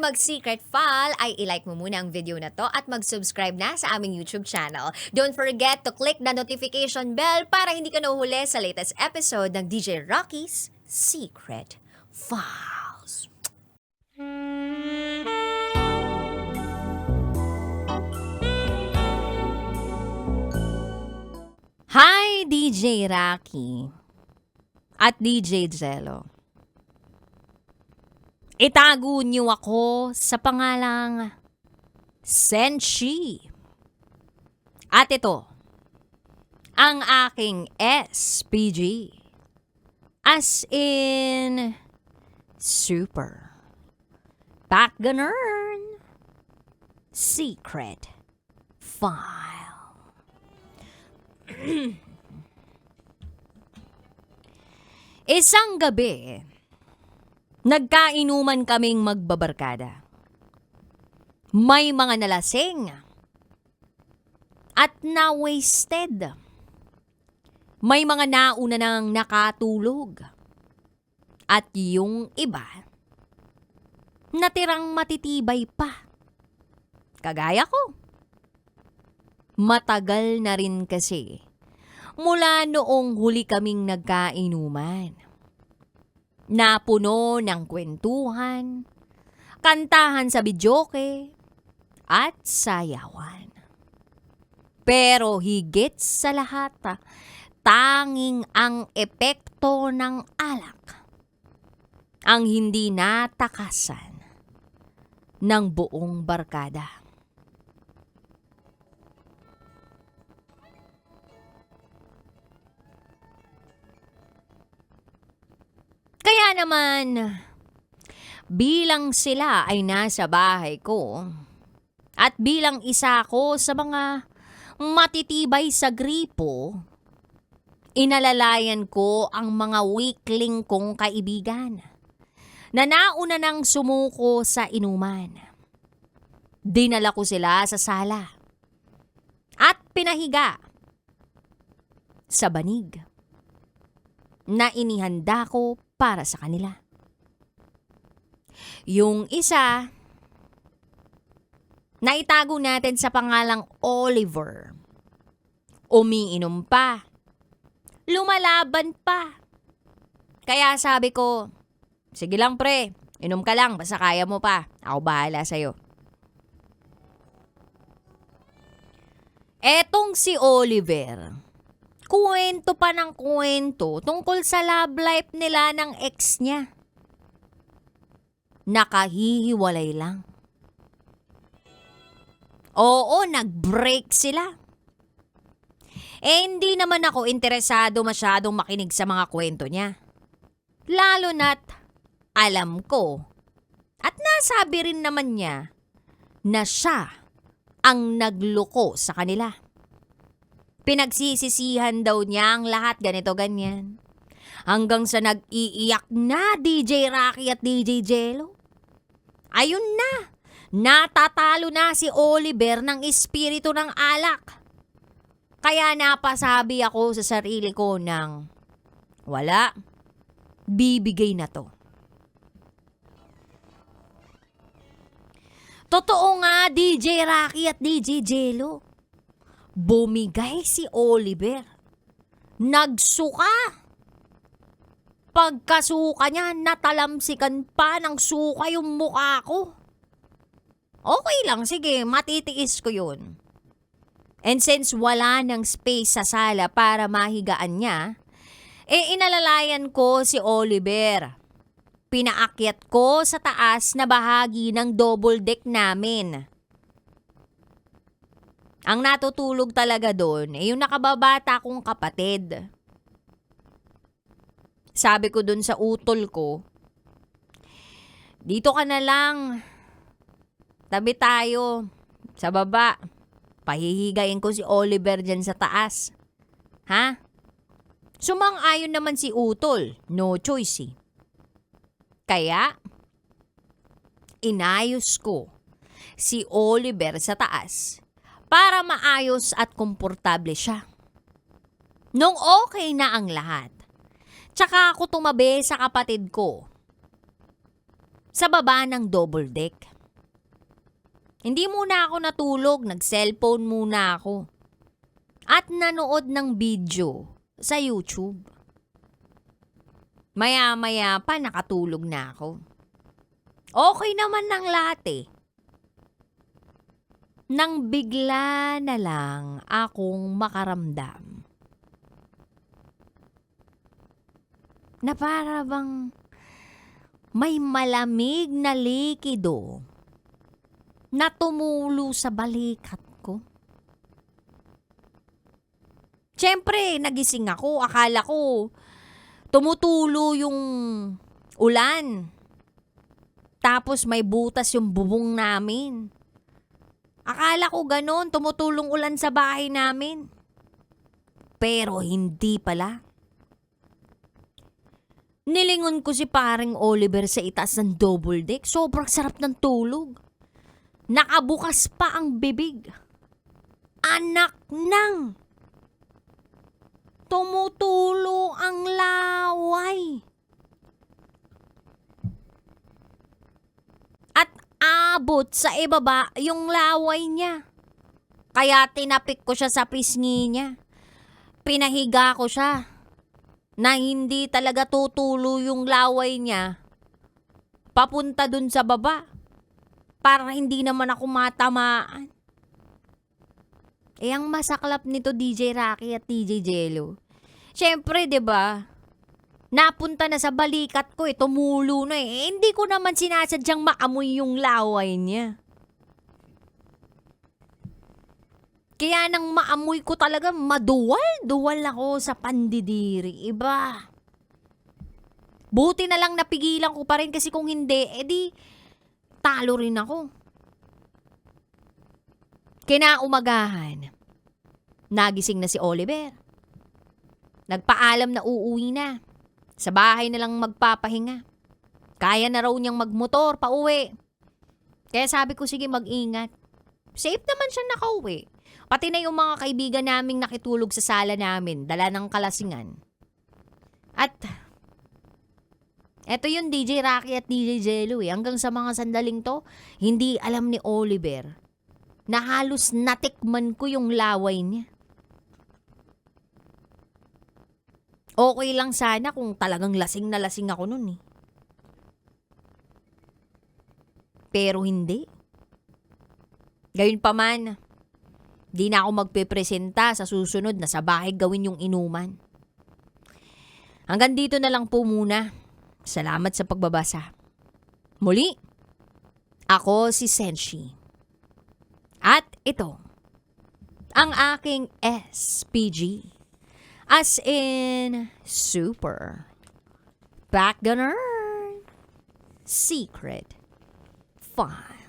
mag-secret file ay ilike mo muna ang video na to at mag-subscribe na sa aming YouTube channel. Don't forget to click the notification bell para hindi ka nahuhuli sa latest episode ng DJ Rocky's Secret Files. Hi, DJ Rocky at DJ Jello. Itago niyo ako sa pangalang Senshi. At ito, ang aking SPG. As in, super. Back ganun. Secret File. Isang gabi, nagkainuman kaming magbabarkada. May mga nalasing at na-wasted. May mga nauna nang nakatulog. At yung iba, natirang matitibay pa. Kagaya ko. Matagal na rin kasi mula noong huli kaming nagkainuman. Napuno ng kwentuhan, kantahan sa bidyoke, at sayawan. Pero higit sa lahat, tanging ang epekto ng alak ang hindi natakasan ng buong barkada. Kaya naman, bilang sila ay nasa bahay ko at bilang isa ko sa mga matitibay sa gripo, inalalayan ko ang mga weakling kong kaibigan na nauna nang sumuko sa inuman. Dinala ko sila sa sala at pinahiga sa banig na inihanda ko para sa kanila. Yung isa, naitago natin sa pangalang Oliver. Umiinom pa. Lumalaban pa. Kaya sabi ko, sige lang pre, inom ka lang, basta kaya mo pa. Ako bahala sa'yo. Etong si Oliver, kwento pa ng kwento tungkol sa love life nila ng ex niya. Nakahihiwalay lang. Oo, nag-break sila. Hindi naman ako interesado masyadong makinig sa mga kwento niya. Lalo na't alam ko at nasabi rin naman niya na siya ang nagloko sa kanila. Pinagsisisihan daw niya ang lahat ganito-ganyan. Hanggang sa nag-iiyak na DJ Rocky at DJ Jello. Ayun na, natatalo na si Oliver ng espiritu ng alak. Kaya napasabi ako sa sarili ko ng, wala, bibigay na to. Totoo nga DJ Rocky at DJ Jello. Bumigay si Oliver. Nagsuka. Pagkasuka niya, natalamsikan pa ng suka yung mukha ko. Okay lang, sige, matitiis ko yun. And since wala ng space sa sala para mahigaan niya, inalalayan ko si Oliver. Pinaakyat ko sa taas na bahagi ng double deck namin. Ang natutulog talaga doon yung nakababata kong kapatid. Sabi ko doon sa utol ko, dito ka na lang. Tabi tayo. Sa baba. Pahihigayin ko si Oliver dyan sa taas. Ha? Sumang-ayon naman si utol. No choice eh. Kaya, inayos ko si Oliver sa taas para maayos at komportable siya. Nung okay na ang lahat, tsaka ako tumabi sa kapatid ko sa baba ng double deck. Hindi muna ako natulog, nag-cellphone muna ako. At nanood ng video sa YouTube. Maya-maya pa nakatulog na ako. Okay naman ng lahat eh. Nang bigla na lang akong makaramdam na para bang may malamig na likido na tumulo sa balikat ko. Siyempre, nagising ako. Akala ko tumutulo yung ulan. Tapos may butas yung bubong namin. Akala ko ganon, tumutulong ulan sa bahay namin. Pero hindi pala. Nilingon ko si paring Oliver sa itaas ng double deck. Sobrang sarap ng tulog. Nakabukas pa ang bibig. Anak nang! Tumutulo ang laway. At abot sa ibaba yung laway niya. Kaya tinapik ko siya sa pisngi niya. Pinahiga ko siya na hindi talaga tutulo yung laway niya papunta dun sa baba para hindi naman ako matamaan. Ang masaklap nito DJ Rocky at DJ Jello. Siyempre, 'di ba? Napunta na sa balikat ko, tumulo na eh. Hindi ko naman sinasadyang maamoy yung laway niya. Kaya nang maamoy ko talaga, maduwal ako sa pandidiri. Iba. Buti na lang napigilan ko pa rin kasi kung hindi, edi talo rin ako. Kinaumagahan, nagising na si Oliver. Nagpaalam na uuwi na. Sa bahay na lang magpapahinga. Kaya na raw niyang magmotor pauwi. Kaya sabi ko, sige mag-ingat. Safe naman siya nakauwi. Pati na yung mga kaibigan naming nakitulog sa sala namin, dala ng kalasingan. At eto yung DJ Rocky at DJ Jello hanggang sa mga sandaling to, hindi alam ni Oliver na halos natikman ko yung laway niya. Okay lang sana kung talagang lasing na lasing ako nun eh. Pero hindi. Gayunpaman, di na ako magpepresenta sa susunod na sa bahay gawin yung inuman. Hanggang dito na lang po muna. Salamat sa pagbabasa. Muli, ako si Senshi. At ito, ang aking SPG. As in, super. Backgunner. Secret. Fun.